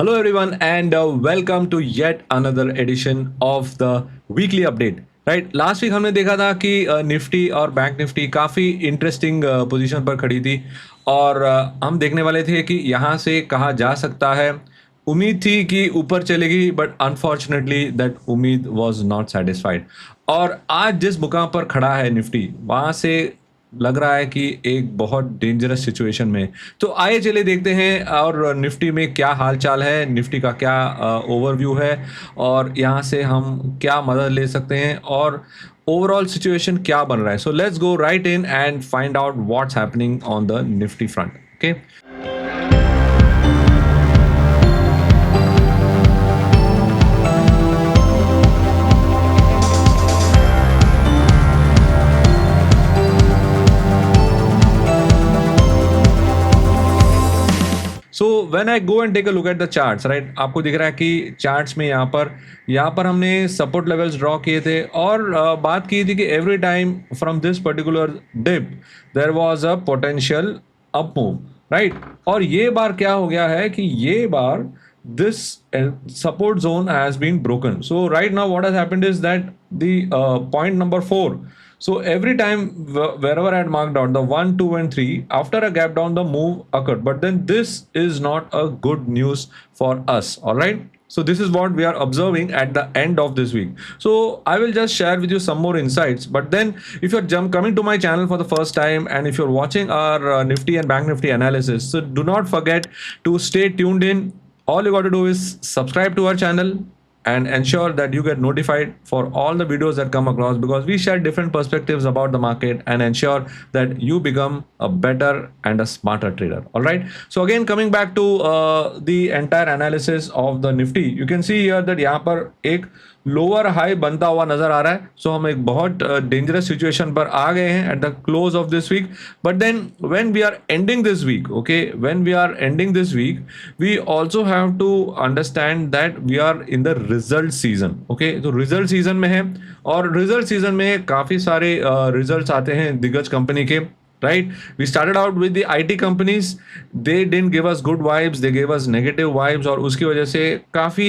Hello, everyone, and welcome to yet another edition of the weekly update. Right, last week हमने देखा था कि निफ्टी और बैंक निफ्टी काफ़ी इंटरेस्टिंग पोजीशन पर खड़ी थी और हम देखने वाले थे कि यहाँ से कहा जा सकता है। उम्मीद थी कि ऊपर चलेगी, बट अनफॉर्चुनेटली दैट उम्मीद वाज नॉट सेटिस्फाइड। और आज जिस मुकाम पर खड़ा है निफ्टी, वहाँ से लग रहा है कि एक बहुत डेंजरस सिचुएशन में। तो आइए चले देखते हैं और निफ्टी में क्या हाल चाल है, निफ्टी का क्या ओवरव्यू है और यहाँ से हम क्या मदद ले सकते हैं और ओवरऑल सिचुएशन क्या बन रहा है। So let's go right in and find out what's happening on the Nifty front. Okay, so when I go and take a look at the charts, right, आपको दिख रहा है कि चार्ट्स में यहाँ पर हमने सपोर्ट लेवल्स ड्रॉ किए थे और बात की थी कि every time from this particular dip there was a potential up move, right. और ये बार क्या हो गया है कि ये बार this support zone has been broken. So right now what has happened is that the point number 4, so every time wherever I had marked out the 1, 2 and 3, after a gap down the move occurred, but then this is not a good news for us. All right, so this is what we are observing at the end of this week. So I will just share with you some more insights, but then if you're coming to my channel for the first time and if you're watching our nifty and bank nifty analysis, so do not forget to stay tuned in. All you got to do is subscribe to our channel and ensure that you get notified for all the videos that come across, because we share different perspectives about the market and ensure that you become a better and a smarter trader. All right, so again, coming back to the entire analysis of the nifty, you can see here that यहाँ पर एक lower high बनता हुआ नजर आ रहा है। सो हम एक बहुत डेंजरस सिचुएशन पर आ गए हैं at the close of this week. But then when we are ending this week, okay, when we are ending this week, we also have to understand that we are in the result season. Okay, तो result season में है और result season में काफी सारे results आते हैं दिग्गज कंपनी के, right? We started out with the IT companies. They didn't give us good vibes, they gave us negative vibes और उसकी वजह से काफ़ी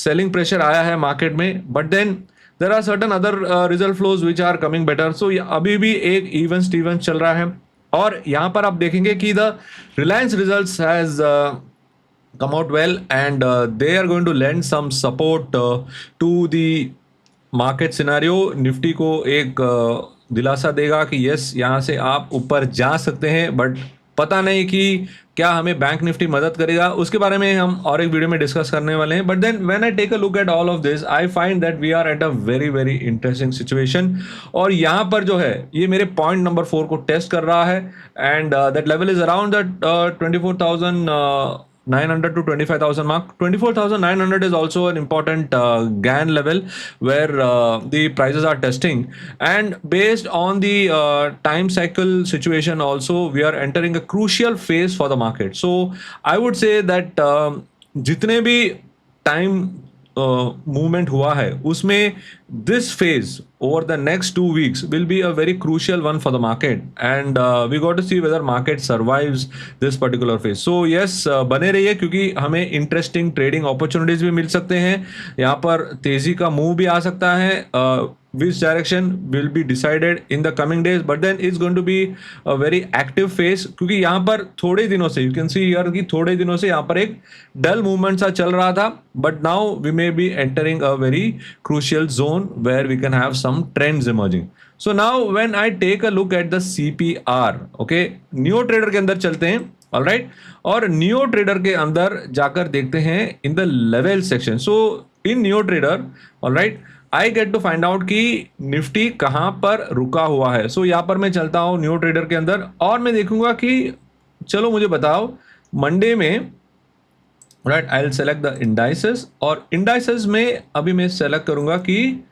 selling pressure आया है मार्केट में। But then there are certain other result flows which are coming better. So अभी भी एक even Stevens चल रहा है और यहाँ पर आप देखेंगे कि the Reliance results has come out well and they are going to lend some support to the market scenario. Nifty को एक दिलासा देगा कि यस, यहाँ से आप ऊपर जा सकते हैं, बट पता नहीं कि क्या हमें बैंक निफ्टी मदद करेगा, उसके बारे में हम और एक वीडियो में डिस्कस करने वाले हैं। But then when I take a look at all of this, I find that we are at a very very interesting situation. और यहाँ पर जो है ये मेरे पॉइंट नंबर 4 को टेस्ट कर रहा है and that level is around that 24,900 to 25,000 mark. 24,900 is also an important GAN level where the prices are testing, and based on the time cycle situation also, we are entering a crucial phase for the market. So I would say that जितने भी time movement हुआ है उसमें this phase over the next 2 weeks will be a very crucial one for the market, and we got to see whether market survives this particular phase. So yes, बने रहिए क्योंकि हमें interesting trading opportunities भी मिल सकते हैं। यहाँ पर तेजी का मूव भी आ सकता है, which direction will be decided in the coming days, but then it's going to be a very active phase क्योंकि यहाँ पर थोड़े दिनों से you can see here कि थोड़े दिनों से यहाँ पर एक डल मूवमेंट सा चल रहा था, but now we may be entering a very crucial zone where we can have some trends emerging. So now when I take a look at the CPR, okay, neo trader के अंदर चलते हैं, alright, और neo trader के अंदर जाकर देखते हैं in the level section. So in Neo Trader, alright, I get to find out कि निफ्टी कहां पर रुका हुआ है। सो यहां पर मैं चलता हूं न्यू ट्रेडर के अंदर और मैं देखूंगा कि चलो मुझे बताओ मंडे में, right, I will select the indices और इंडाइसेस में अभी मैं सेलेक्ट करूंगा कि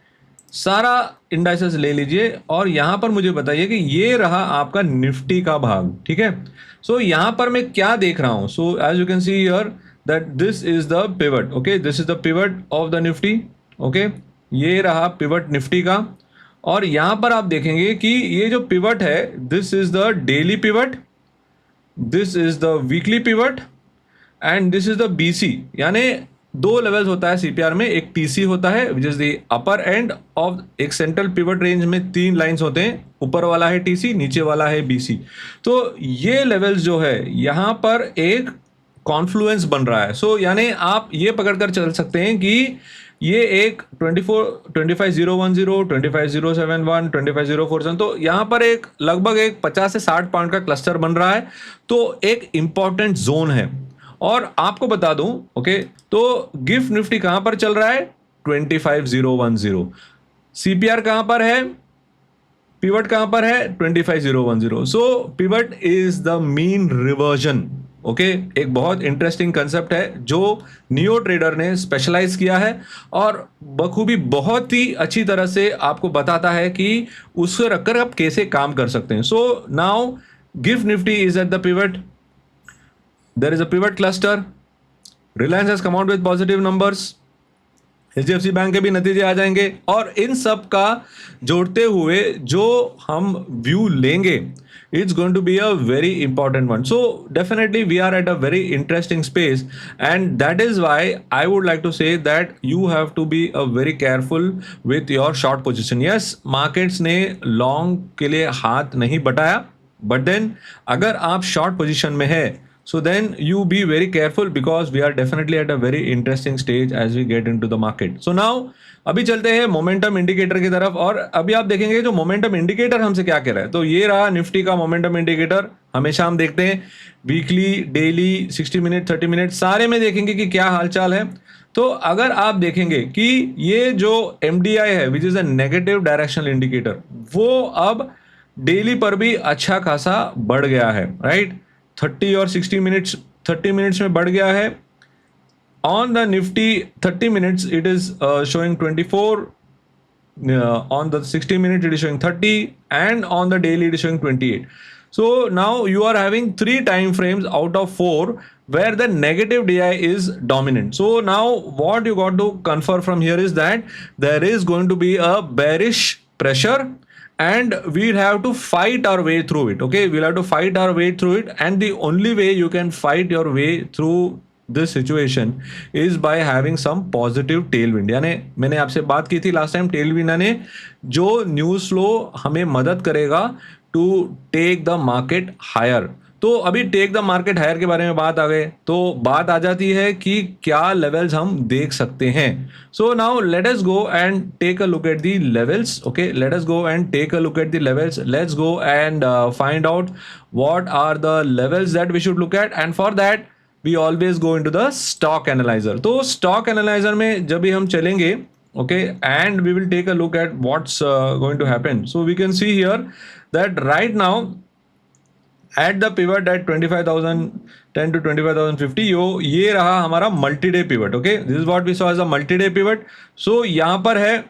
सारा इंडाइसेस ले लीजिए और यहां पर मुझे बताइए कि ये रहा आपका निफ्टी का भाग, ठीक है। सो यहां पर मैं क्या देख रहा हूं, so as you can see here that this is the pivot, okay, this is the pivot of the Nifty, okay, ये रहा पिवट निफ्टी का। और यहां पर आप देखेंगे कि ये जो पिवट है, this is the daily pivot, this is the weekly pivot and this is the BC, यानी दो लेवल्स होता है CPR में, एक TC होता है which is the upper end of एक सेंट्रल पिवट रेंज में 3 लाइंस होते हैं, ऊपर वाला है TC, नीचे वाला है BC। तो ये लेवल्स जो है यहाँ पर एक कॉन्फ्लुएंस बन रहा है। सो यानी आप ये पकड़ कर चल सकते हैं कि ये एक 25010, 25071, 25047, तो यहाँ पर एक लगभग एक 50 से 60 पॉइंट का क्लस्टर बन रहा है, तो एक इंपॉर्टेंट जोन है। और आपको बता दूं, ओके, तो गिफ्ट निफ्टी कहां पर चल रहा है? 25010। CPR कहां पर है? पिवट कहां पर है? 25010। So pivot is the mean reversion. Okay, एक बहुत इंटरेस्टिंग कंसेप्ट है जो नियो ट्रेडर ने स्पेशलाइज किया है और बखूबी बहुत ही अच्छी तरह से आपको बताता है कि उससे रखकर आप कैसे काम कर सकते हैं। So now gift Nifty is at the pivot, there is a pivot cluster, Reliance has come out with positive numbers, HDFC bank के भी नतीजे आ जाएंगे, और इन सब का जोड़ते हुए जो हम व्यू लेंगे, it's going to be a very important one. So definitely we are at a very interesting space, and that is why I would like to say that you have to be a very careful with your short position. Yes, markets ने long के लिए हाथ नहीं बटाया, but then अगर आप short position में है, so then you be very careful because we are definitely at a very interesting stage as we get into the market. So now अभी चलते हैं मोमेंटम इंडिकेटर की तरफ, और अभी आप देखेंगे जो मोमेंटम इंडिकेटर हमसे क्या कह रहा है। तो ये रहा निफ्टी का मोमेंटम इंडिकेटर। हमेशा हम देखते हैं वीकली, डेली, 60 मिनट, 30 मिनट, सारे में देखेंगे कि क्या हालचाल है। तो अगर आप देखेंगे कि ये जो MDI है which is a negative directional indicator, वो अब डेली पर भी अच्छा खासा बढ़ गया है, राइट। 30 और 60 मिनट्स, 30 मिनट्स में बढ़ गया है। On the Nifty 30 minutes it is showing 24, on the 60 minutes it is showing 30, and on the daily it is showing 28. So now you are having 3 time frames out of 4 where the negative DI is dominant. So now what you got to confer from here is that there is going to be a bearish pressure, and we'll have to fight our way through it. Okay, we'll have to fight our way through it, and the only way you can fight your way through this situation is by having some positive tailwind. यानी मैंने आपसे बात की थी last time, Tailwind यानी जो news flow हमें मदद करेगा to take the market higher. तो अभी टेक द मार्केट हायर के बारे में बात आ गए, तो बात आ जाती है कि क्या लेवल्स हम देख सकते हैं। So now let us go and take a look at the levels. Okay, let us go and take a look at the levels. Let's go and find out what are the levels that we should look at, and for that we always go into the stock analyser. तो stock analyser में जब भी हम चलेंगे, okay, and we will take a look at what's going to happen. So we can see here that right now at the pivot at 25,010 to 25,050, ये रहा हमारा multi day pivot. Okay, this is what we saw as a multi day pivot. So यहाँ पर है,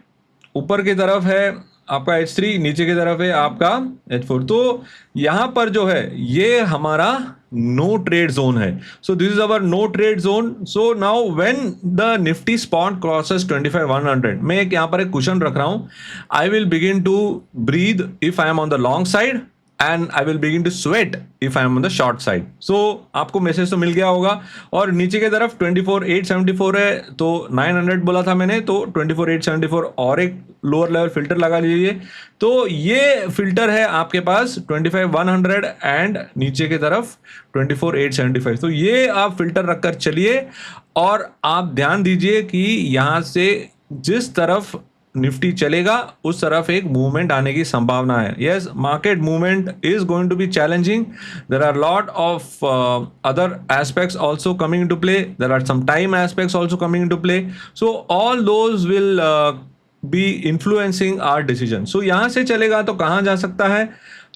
ऊपर की तरफ है आपका H3, नीचे की तरफ है आपका H4। तो यहाँ पर जो है ये हमारा नो ट्रेड जोन है। So this is our no trade zone. So now when the Nifty spot crosses 25,100, मैं एक यहाँ पर एक क्वेश्चन रख रहा हूँ, I will begin to breathe if I am on the long side, and I will begin to sweat if I am on the short side. So आपको message तो मिल गया होगा। और नीचे की तरफ 24,874 है, तो 900 बोला था मैंने, तो 24,874 और एक लोअर लेवल फिल्टर लगा लीजिए। तो ये फिल्टर है आपके पास 25,100 एंड नीचे की तरफ 24,875। तो ये आप फिल्टर रखकर चलिए, और आप ध्यान दीजिए कि यहां से जिस तरफ निफ्टी चलेगा उस तरफ एक मूवमेंट आने की संभावना है। Yes, market movement is going to be challenging. There are lot of other aspects also coming into play, there are some time aspects also coming into play, so all those will be influencing our decision. So यहां से चलेगा तो कहां जा सकता है?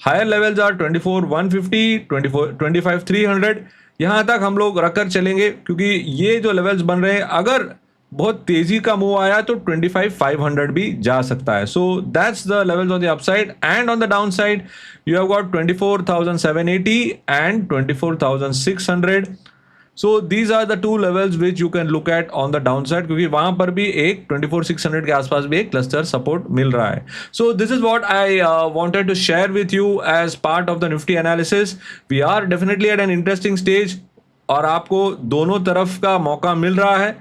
Higher levels are 24,150, 25,300, यहां तक हम लोग रखकर चलेंगे, क्योंकि ये जो लेवल्स बन रहे हैं, अगर बहुत तेजी का मूव आया तो 25,500 भी जा सकता है। So that's the levels on the upside, and on the down side you have got 24,780 and 24,600। So these are the two levels which you can look at on the down side, क्योंकि वहां पर भी एक 24,600 के आसपास भी एक cluster support मिल रहा है। So this is what I wanted to share with you as part of the Nifty analysis. We are definitely at an interesting stage. और आपको दोनों तरफ का मौका मिल रहा है,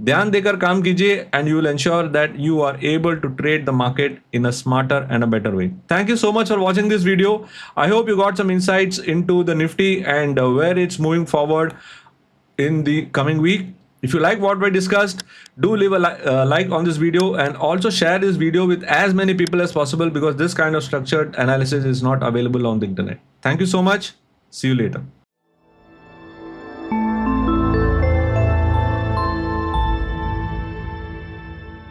ध्यान देकर काम कीजिए and you will ensure that you are able to trade the market in a smarter and a better way. Thank you so much for watching this video. I hope you got some insights into the Nifty and where it's moving forward in the coming week. If you like what we discussed, do leave a like on this video and also share this video with as many people as possible, because this kind of structured analysis is not available on the internet. Thank you so much. See you later.